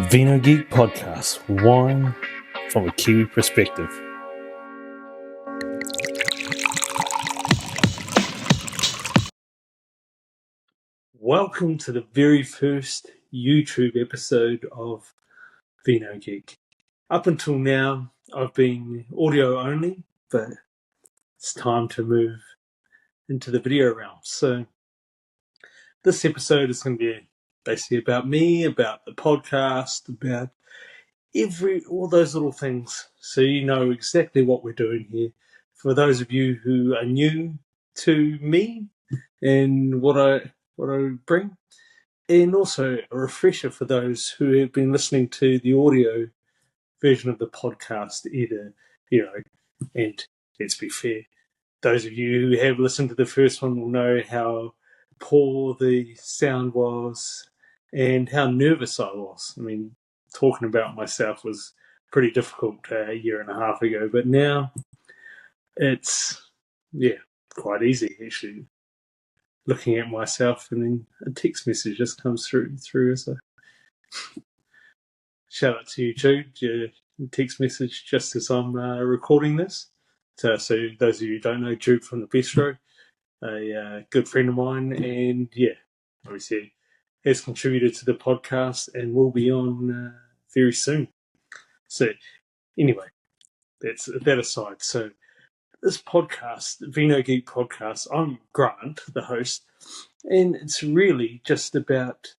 Vino Geek Podcast, wine from a Kiwi perspective. Welcome to the very first YouTube episode of Vino Geek. Up until now, I've been audio only, but it's time to move into the video realm. So this episode is going to be basically about me, about the podcast, about all those little things, so you know exactly what we're doing here. For those of you who are new to me and what I bring, and also a refresher for those who have been listening to the audio version of the podcast, and let's be fair, those of you who have listened to the first one will know how poor the sound was and how nervous I was. I mean, talking about myself was pretty difficult a year and a half ago, but now it's, quite easy actually. Looking at myself and then a text message just comes through as a shout out to you, Jude. Your text message just as I'm recording this. So those of you who don't know, Jude from the Bistro, a good friend of mine, and obviously has contributed to the podcast and will be on very soon. So anyway, that's that aside. So this podcast, Vino Geek Podcast, I'm Grant, the host, and it's really just about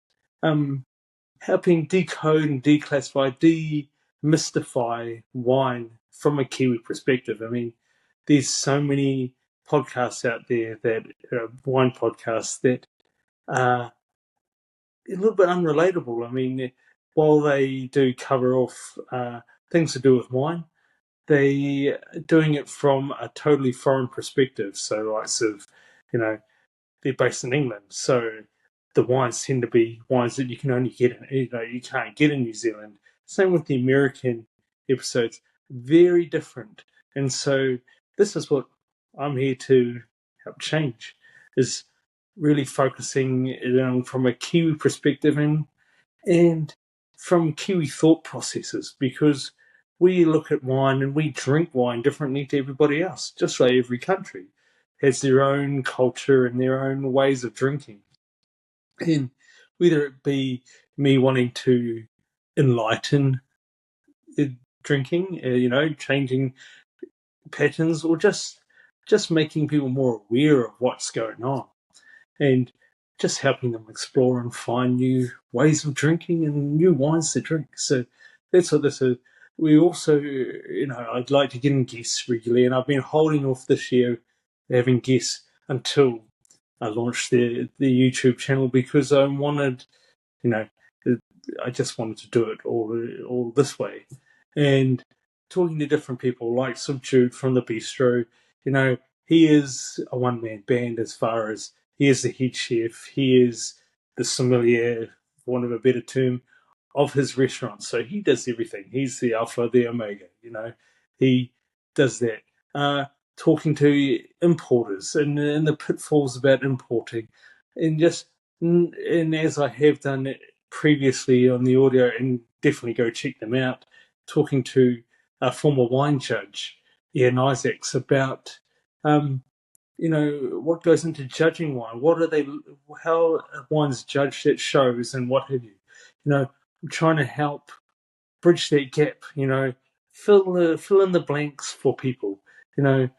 helping decode and declassify, demystify wine from a Kiwi perspective. I mean, there's so many podcasts out there that wine podcasts that are a little bit unrelatable. I mean, while they do cover off things to do with wine, they are doing it from a totally foreign perspective. So, like, sort of, they're based in England, so the wines tend to be wines that you can only get you can't get in New Zealand. Same with the American episodes, very different. And so this is what I'm here to help change, is really focusing from a Kiwi perspective and from Kiwi thought processes, because we look at wine and we drink wine differently to everybody else, just like every country has their own culture and their own ways of drinking. And whether it be me wanting to enlighten drinking, changing patterns, or just making people more aware of what's going on, and just helping them explore and find new ways of drinking and new wines to drink. So that's what this is. We also, I'd like to get in guests regularly, and I've been holding off this year having guests until I launched the YouTube channel, because I wanted, I just wanted to do it all this way. And talking to different people like Jude from the Bistro, he is a one-man band as far as he is the head chef, he is the sommelier, for want of a better term, of his restaurant. So he does everything. He's the alpha, the omega, he does that. Talking to importers and the pitfalls about importing, and as I have done it previously on the audio, and definitely go check them out, talking to a former wine judge, Ian Isaacs, about what goes into judging wine. How wine's judged at shows and what have you. I'm trying to help bridge that gap. Fill in the blanks for people. The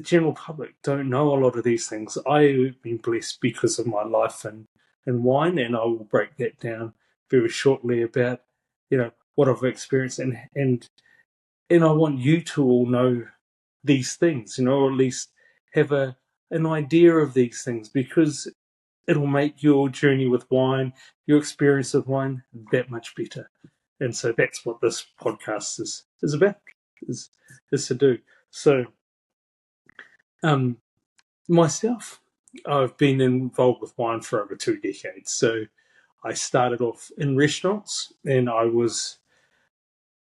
general public don't know a lot of these things. I've been blessed because of my life and wine, and I will break that down very shortly about what I've experienced, and I want you to all know these things, or at least have an idea of these things, because it'll make your journey with wine, your experience with wine, that much better. And so that's what this podcast is about, is to do. So, myself, I've been involved with wine for over 2 decades. So I started off in restaurants, and I was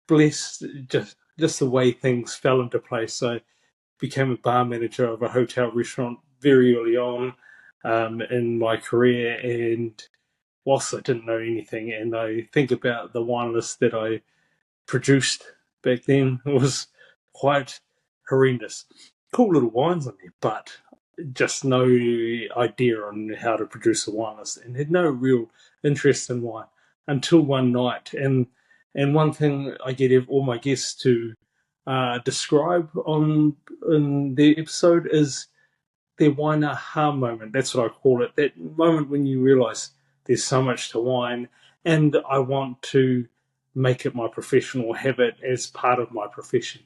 blessed just the way things fell into place. I became a bar manager of a hotel restaurant very early on in my career, and whilst I didn't know anything, and I think about the wine list that I produced back then, it was quite horrendous. Cool little wines on there, but just no idea on how to produce a wine list, and had no real interest in wine until one night. And one thing I get all my guests to describe on in the episode is their wine aha moment. That's what I call it. That moment when you realise there's so much to wine, and I want to make it my professional habit as part of my profession.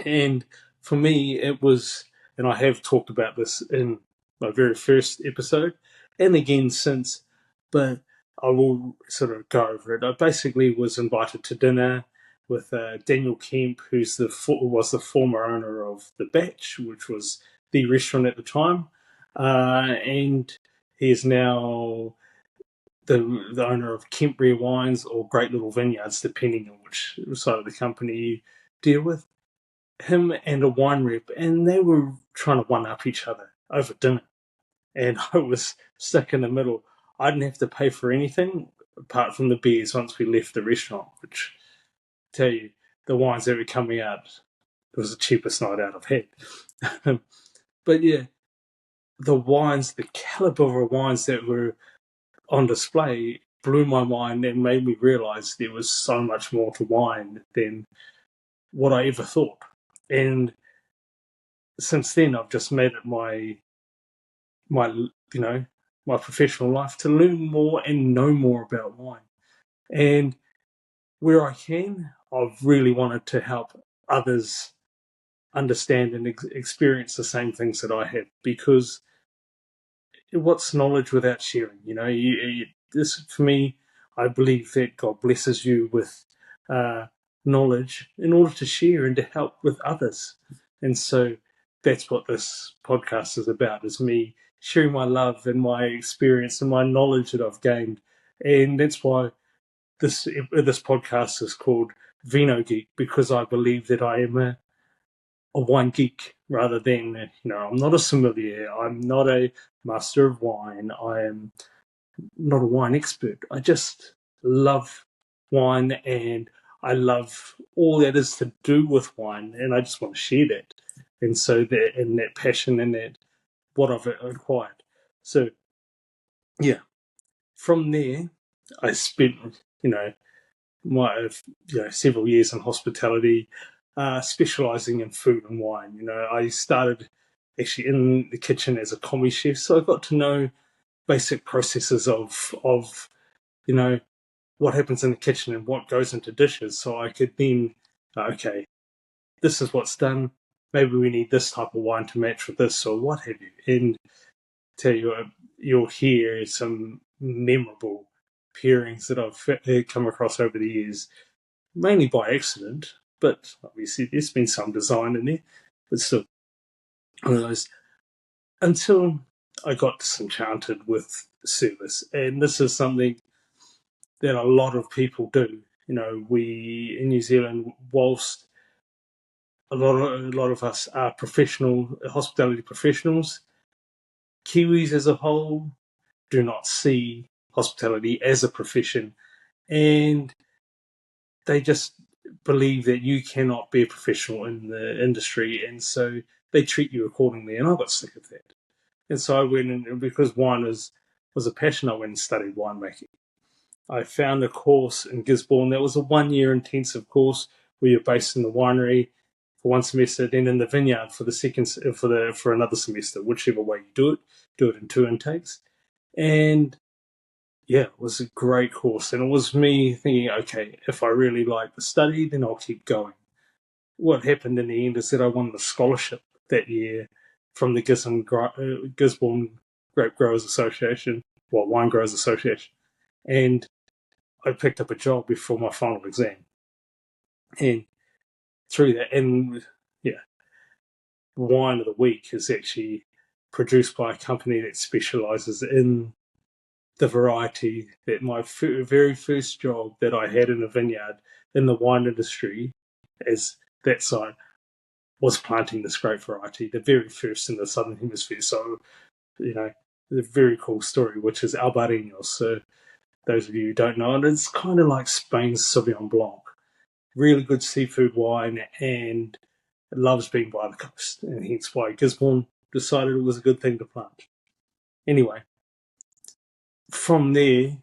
And for me, it was, and I have talked about this in my very first episode, and again since, but I will sort of go over it. I basically was invited to dinner with Daniel Kemp, was the former owner of the Batch, which was the restaurant at the time, and he is now the owner of Kemp Rare Wines or Great Little Vineyards, depending on which side of the company you deal with. Him and a wine rep, and they were trying to one up each other over dinner. And I was stuck in the middle. I didn't have to pay for anything apart from the beers once we left the restaurant, which I tell you, the wines that were coming out, it was the cheapest night out I've had. But yeah, the wines, the caliber of wines that were on display blew my mind and made me realize there was so much more to wine than what I ever thought. And since then, I've just made it my my professional life to learn more and know more about wine. And where I can, I've really wanted to help others understand and experience the same things that I have, because what's knowledge without sharing? This for me, I believe that God blesses you with knowledge in order to share and to help with others. And so that's what this podcast is about: is me sharing my love and my experience and my knowledge that I've gained. And that's why this podcast is called Vino Geek, because I believe that I am a wine geek rather than, I'm not a sommelier, I'm not a master of wine, I am not a wine expert. I just love wine, and I love all that is to do with wine, and I just want to share that. And so that passion and that what I've acquired. So yeah, from there I spent my several years in hospitality, specialising in food and wine. I started actually in the kitchen as a commis chef, so I got to know basic processes of what happens in the kitchen and what goes into dishes, so I could then okay, this is what's done. Maybe we need this type of wine to match with this, or what have you. And tell you, you'll hear some memorable pairings that I've come across over the years, mainly by accident, but obviously there's been some design in there, but still one of those, until I got disenchanted with service. And this is something that a lot of people do. We in New Zealand, whilst a lot of us are professional hospitality professionals, Kiwis as a whole do not see hospitality as a profession, and they just believe that you cannot be a professional in the industry, and so they treat you accordingly. And I got sick of that, and so I went and because wine was a passion, I went and studied winemaking. I found a course in Gisborne that was a 1 year intensive course where you're based in the winery for one semester, then in the vineyard for the second for another semester, whichever way you do it in 2 intakes. And yeah, it was a great course, and it was me thinking, okay, if I really like the study, then I'll keep going. What happened in the end is that I won the scholarship that year from the Gisborne Grape Growers Association, Wine Growers Association, and I picked up a job before my final exam. And through that, and yeah, Wine of the Week is actually produced by a company that specialises in the variety. That my very first job that I had in a vineyard in the wine industry as that side was planting this grape variety, the very first in the Southern Hemisphere. So, a very cool story, which is Albarino. So those of you who don't know it, it's kind of like Spain's Sauvignon Blanc. Really good seafood wine, and it loves being by the coast, and hence why Gisborne decided it was a good thing to plant. Anyway, from there,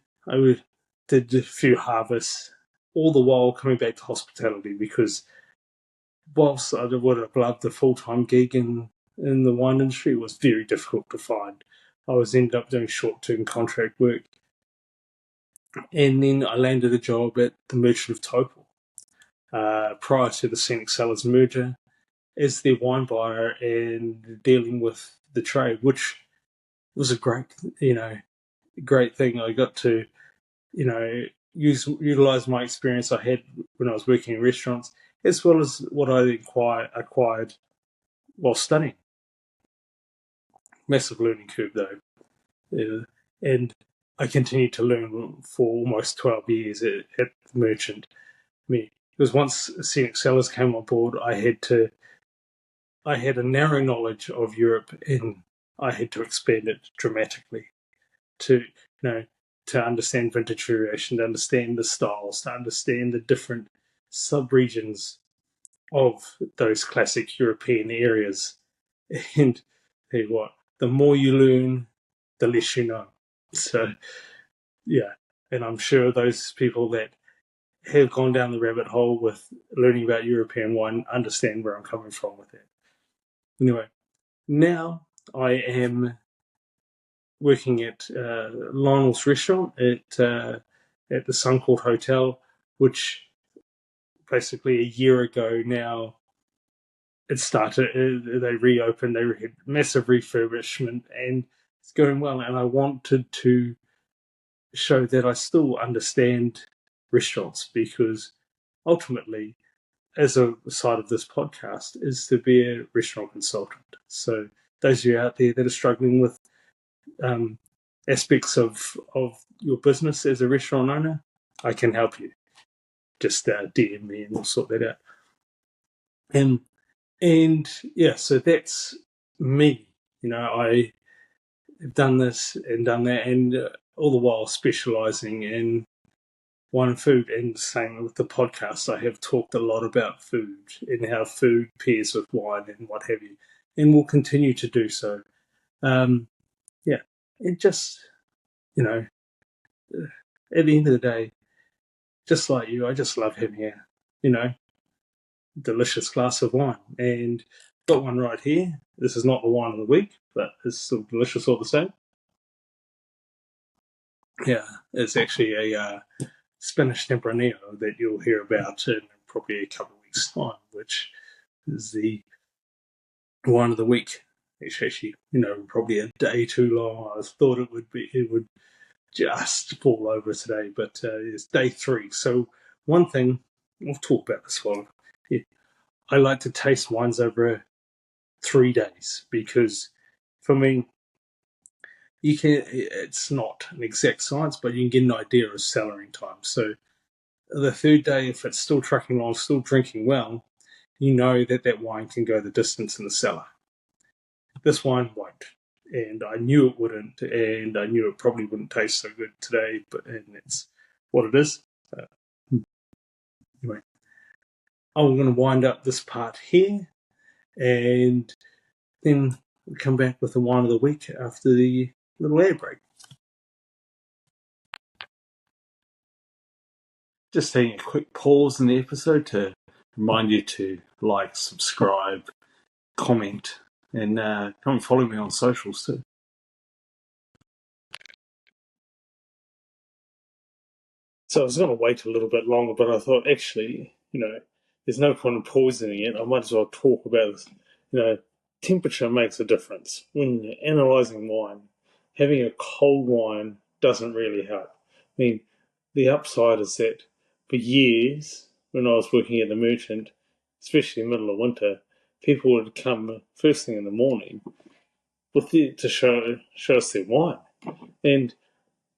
did a few harvests, all the while coming back to hospitality, because whilst I would have loved a full-time gig in the wine industry, it was very difficult to find. I was ended up doing short-term contract work, and then I landed a job at the Merchant of Topol prior to the Scenic Cellars merger as their wine buyer and dealing with the trade, which was a great thing. I got to, utilize my experience I had when I was working in restaurants, as well as what I acquired while studying. Massive learning curve, though. And I continued to learn for almost 12 years at the Merchant. Because once Scenic Cellars came on board, I had a narrow knowledge of Europe, and I had to expand it dramatically to to understand vintage variation, to understand the styles, to understand the different sub-regions of those classic European areas. And tell you what, the more you learn, the less you know. So, yeah. And I'm sure those people that have gone down the rabbit hole with learning about European wine understand where I'm coming from with it. Anyway, now I am working at Lionel's restaurant at the Suncourt Hotel, which basically a year ago now it started. They reopened. They had massive refurbishment, and it's going well. And I wanted to show that I still understand restaurants, because ultimately, as a side of this podcast, is to be a restaurant consultant. So those of you out there that are struggling with aspects of your business as a restaurant owner, I can help you. Just DM me and we'll sort that out. And yeah, so that's me. I have done this and done that, and all the while specialising in wine and food. And same with the podcast, I have talked a lot about food and how food pairs with wine and what have you, and will continue to do so. Yeah, and just at the end of the day, just like you, I just love having a delicious glass of wine, and got one right here. This is not the wine of the week, but it's still delicious all the same. Yeah, it's actually a Spanish Tempranillo that you'll hear about in probably a couple of weeks' time, which is the wine of the week. It's actually, probably a day too long. I thought it would just fall over today, but it's day 3. So one thing, we'll talk about this one. Yeah, I like to taste wines over 3 days, because for me, it's not an exact science, but you can get an idea of cellaring time. So the 3rd day, if it's still trucking along, still drinking well, you know that wine can go the distance in the cellar. This wine won't. And I knew it wouldn't, and I knew it probably wouldn't taste so good today, and it's what it is. Anyway, I'm going to wind up this part here, and then we'll come back with the wine of the week after the little air break. Just taking a quick pause in the episode to remind you to like, subscribe, comment, and come and follow me on socials too. So I was going to wait a little bit longer, but I thought, actually, there's no point in pausing it. I might as well talk about this. Temperature makes a difference. When you're analysing wine, having a cold wine doesn't really help. I mean, the upside is that for years, when I was working at the Merchant, especially in the middle of winter, people would come first thing in the morning to show us their wine. And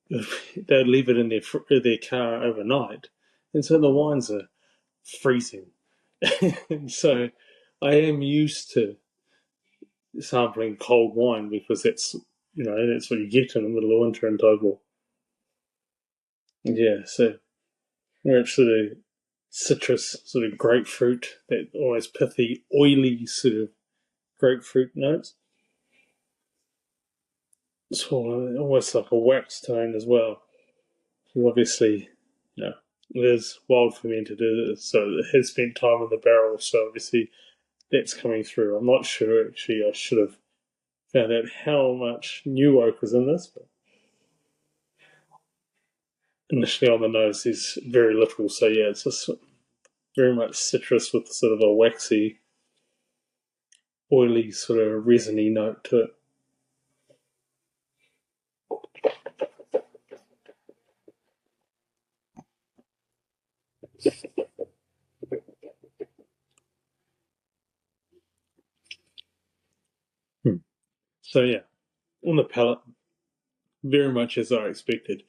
they'd leave it in their car overnight, and so the wines are freezing. And so I am used to sampling cold wine, because that's that's what you get in the middle of winter in Taiwan. Yeah, so very much sort of citrus, sort of grapefruit, that almost pithy, oily sort of grapefruit notes. It's almost like a wax tone as well. So obviously, it is wild fermented, so it has spent time in the barrel, so obviously that's coming through. I'm not sure, actually, I should have found out how much new oak was in this, but initially on the nose there's very little, so yeah, it's just very much citrus with sort of a waxy, oily, sort of resiny note to it. Hmm. So yeah, on the palate, very much as I expected.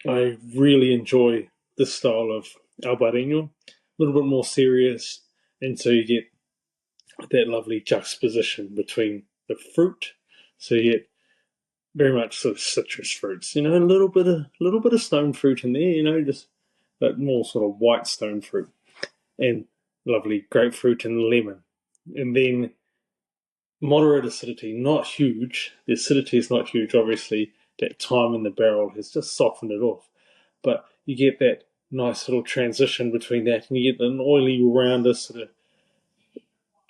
I really enjoy this style of albarino, a little bit more serious, and so you get that lovely juxtaposition between the fruit. So you get very much sort of citrus fruits, a little bit of stone fruit in there, just but more sort of white stone fruit, and lovely grapefruit and lemon, and then moderate acidity, not huge. The acidity is not huge, obviously. That time in the barrel has just softened it off, but you get that nice little transition between that, and you get an oily, rounder sort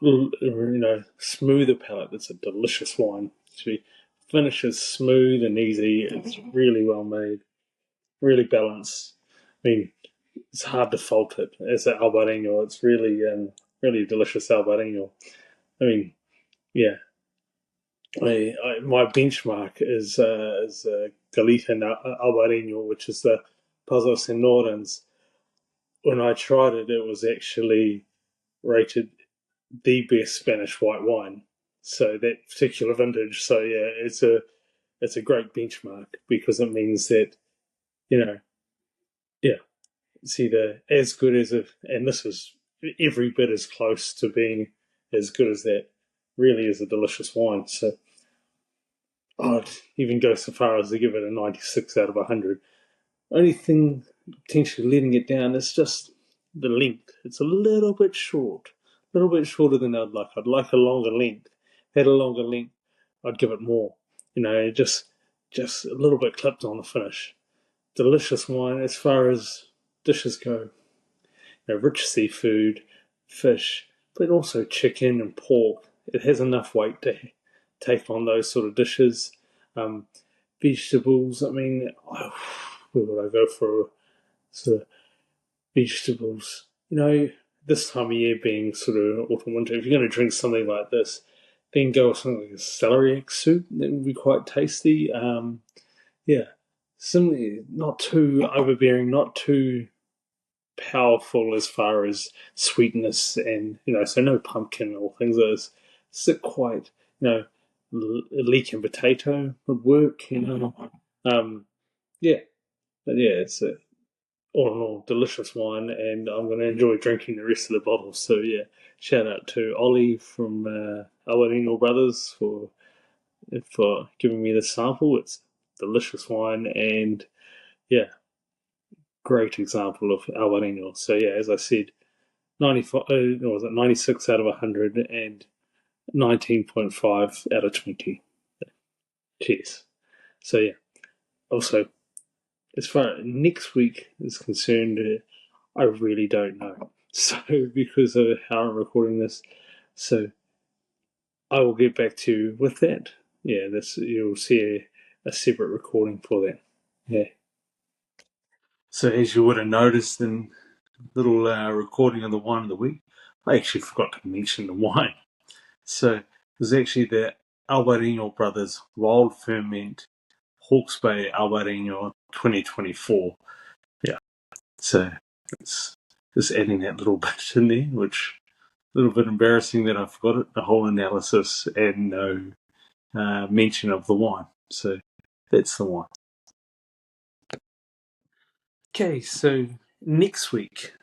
of smoother palate. It's a delicious wine. Actually, finishes smooth and easy. It's really well made, really balanced. I mean, it's hard to fault it as an Albarino. It's really delicious Albarino. I mean, yeah. My benchmark is Galita Albarino, which is the Pasos and Nordens. When I tried it, it was actually rated the best Spanish white wine. So that particular vintage. So yeah, it's a great benchmark because it means that yeah, it's either as good as if, and this is every bit as close to being as good as that. Really is a delicious wine. So I'd even go so far as to give it a 96 out of 100. Only thing potentially letting it down is just the length. It's a little bit short, a little bit shorter than I'd like. I'd like a longer length. Had a longer length, I'd give it more. Just a little bit clipped on the finish. Delicious wine as far as dishes go. Rich seafood, fish, but also chicken and pork. It has enough weight to take on those sort of dishes. Um, Vegetables, I mean, where would I go for sort of vegetables? This time of year being sort of autumn, winter, if you're going to drink something like this, then go with something like a celeriac soup. That would be quite tasty. Yeah, something not too overbearing, not too powerful as far as sweetness, and so no pumpkin or things like this. Sit quite, leek and potato would work. Yeah, but yeah, it's all in all delicious wine, and I'm going to enjoy drinking the rest of the bottle. So yeah, shout out to Ollie from Albarino Brothers for giving me the sample. It's delicious wine, and yeah, great example of Albarino. So yeah, as I said, 95, was it 96 out of 100 and 19.5 out of 20. Cheers. So yeah, also as far as next week is concerned, I really don't know. So because of how I'm recording this, so I will get back to you with that. Yeah, this you'll see a separate recording for that. Yeah. So as you would have noticed in little recording of the wine of the week, I actually forgot to mention the wine. So it was actually the Albarino Brothers Wild Ferment Hawke's Bay Albarino 2024. Yeah. So it's just adding that little bit in there, which a little bit embarrassing that I forgot it, the whole analysis and no mention of the wine. So that's the wine. Okay, so next week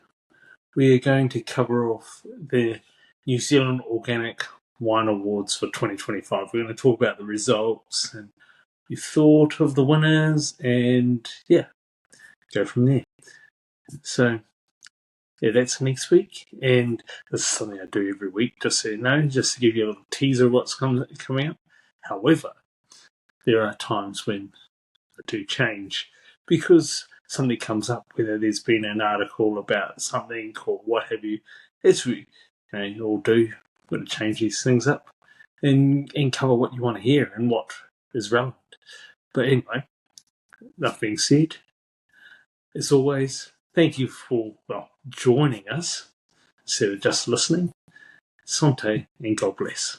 we are going to cover off the New Zealand Organic wine awards for 2025. We're going to talk about the results and you thought of the winners, and go from there. So that's next week, and this is something I do every week, just so you know, just to give you a little teaser of what's coming up. However, there are times when I do change because something comes up, whether there's been an article about something or what have you. As we all do, we've got to change these things up and cover what you want to hear and what is relevant. But anyway, that being said, as always, thank you for joining us instead of just listening. Sante and God bless.